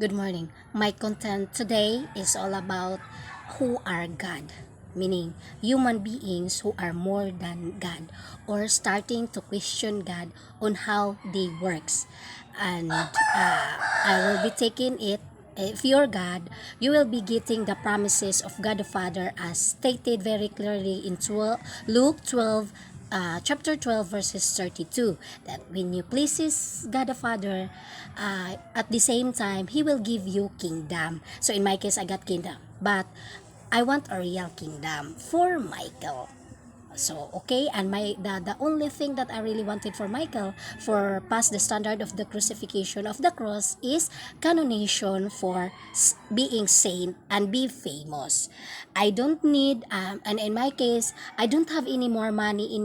Good morning. My content today is all about who are God, meaning human beings who are more than God or starting to question God on how they works. And I will be taking it. If you're God, you will be getting the promises of God the Father as stated very clearly in Luke 12 chapter 12 verses 32, that when you pleases God the Father, at the same time he will give you kingdom. So in my case, I got kingdom, but I want a real kingdom for Michael. So okay, and the only thing that I really wanted for Michael for past the standard of the crucifixion of the cross is canonization for being saint and be famous. I don't need and in my case, I don't have any more money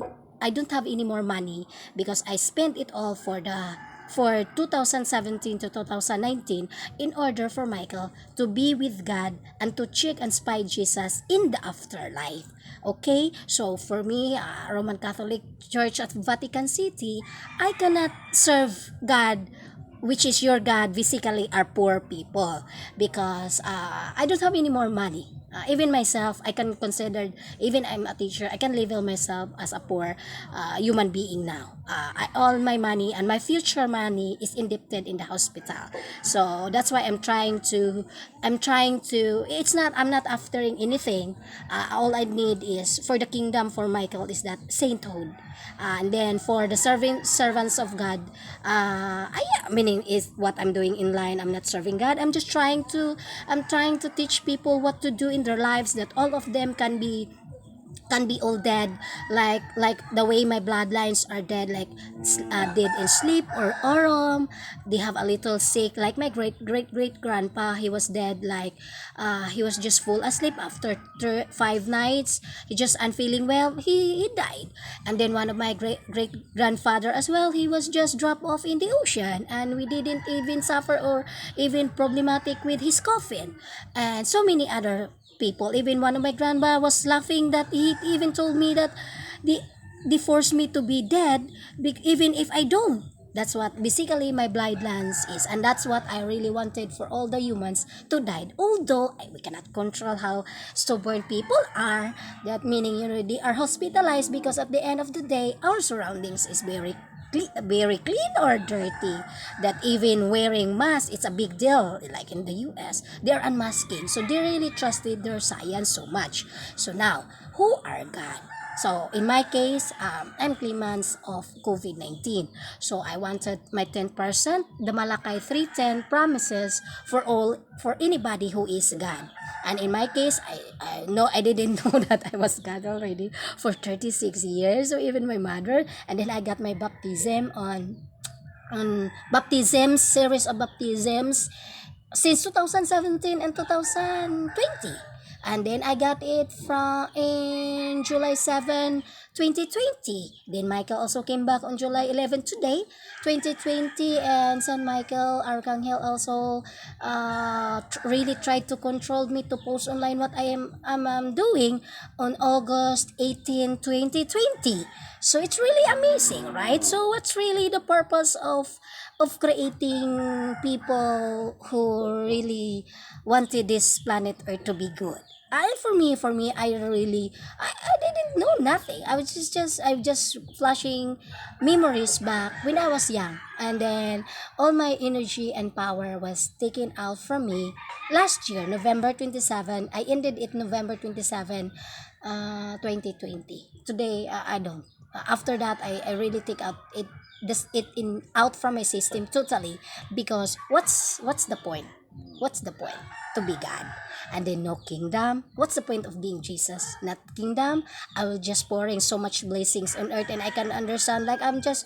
because I spent it all for 2017 to 2019 in order for Michael to be with God and to check and spy Jesus in the afterlife. Okay, so for me, Roman Catholic Church at Vatican City, I cannot serve God, which is your God, physically are poor people, because I don't have any more money. Even myself, I can consider, even I'm a teacher, I can label myself as a poor human being now. All my money and my future money is indebted in the hospital. So that's why it's not, I'm not aftering anything. All I need is for the kingdom for Michael is that sainthood. And then for the servants of God, meaning is what I'm doing in line. I'm not serving God. I'm trying to teach people what to do in their lives, that all of them can be all dead, like the way my bloodlines are dead, like dead in sleep or aurum. They have a little sick, like my great grandpa. He was dead, like he was just full asleep after 5 nights. He just unfeeling well, he died. And then one of my great grandfather as well, he was just dropped off in the ocean, and we didn't even suffer or even problematic with his coffin. And so many other people. Even one of my grandma was laughing that he even told me that they, they forced me to be dead, even if I don't. That's what basically my bloodlines is, and that's what I really wanted for all the humans to die. Although we cannot control how stubborn people are, that meaning they are hospitalized because at the end of the day, our surroundings is very clean or dirty, that even wearing masks, it's a big deal. Like in the US, they're unmasking, so they really trusted their science so much. So now, who are God? So in my case, I'm Clemens of COVID-19. So I wanted my 10%, the Malachi 3:10 promises for anybody who is God. And in my case, I know I didn't know that I was God already for 36 years, or even my mother. And then I got my baptism on baptisms, series of baptisms since 2017 and 2020. And then I got it from in July 7, 2020. Then Michael also came back on July 11 today, 2020. And San Michael Archangel also really tried to control me to post online what I'm doing on August 18, 2020. So it's really amazing, right? So what's really the purpose of creating people who really wanted this planet Earth to be good? For me, I didn't know nothing. I just flashing memories back when I was young, and then all my energy and power was taken out from me last year, November 27. I ended it November 27, 2020. Today, I don't. After that, I really take out it in out from my system totally, because what's the point? What's the point to be God? And then no kingdom. What's the point of being Jesus? Not kingdom. I will just pouring so much blessings on earth, and I can understand like I'm just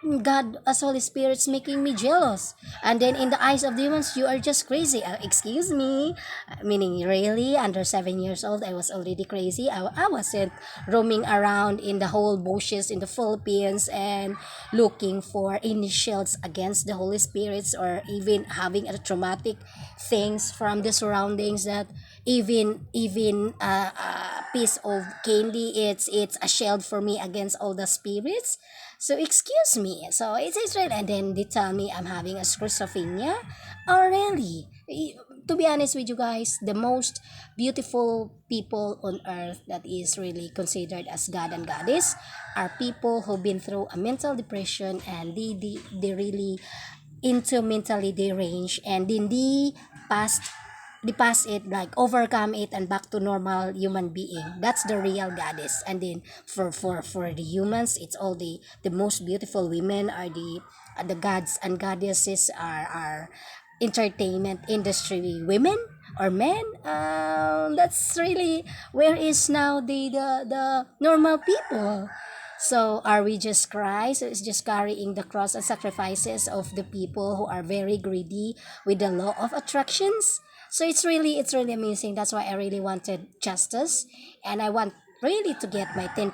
God as Holy Spirit's making me jealous. And then in the eyes of demons, you are just crazy. Excuse me. Meaning, really, under 7 years old, I was already crazy. I wasn't roaming around in the whole bushes in the Philippines and looking for any shields against the Holy Spirits, or even having a traumatic things from the surroundings, that Even a piece of candy, it's a shield for me against all the spirits. So excuse me. So it's Israel, and then they tell me I'm having a schizophrenia. Oh really? To be honest with you guys, the most beautiful people on earth that is really considered as God and Goddess are people who've been through a mental depression, and they really into mentally deranged, and then they pass it, like overcome it and back to normal human being. That's the real goddess. And then for the humans, it's all the most beautiful women are the gods and goddesses are entertainment industry women or men. That's really where is now the normal people. So are we just Christ? So it's just carrying the cross and sacrifices of the people who are very greedy with the law of attractions. So it's really amazing. That's why I really wanted justice, and I want really to get my 10%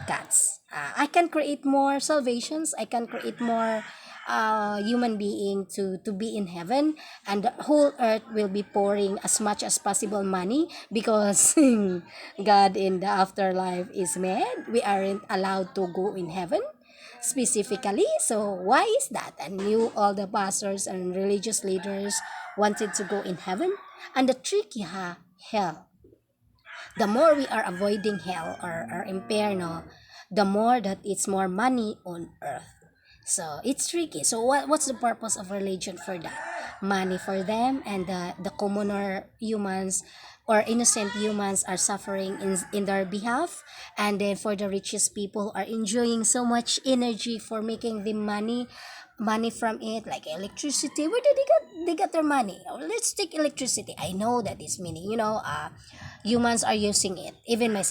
cuts. I can create more salvations. I can create more human being to be in heaven, and the whole earth will be pouring as much as possible money because God in the afterlife is mad. We aren't allowed to go in heaven specifically. So why is that? And you, all the pastors and religious leaders, wanted to go in heaven. And the tricky hell, the more we are avoiding hell or inferno, the more that it's more money on earth. So it's tricky. So what's the purpose of religion for that? Money for them, and the commoner humans or innocent humans are suffering in their behalf, and then for the richest people are enjoying so much energy for making the money from it, like electricity. Where did they get their money? Oh, let's take electricity. I know that is meaning, humans are using it, even myself.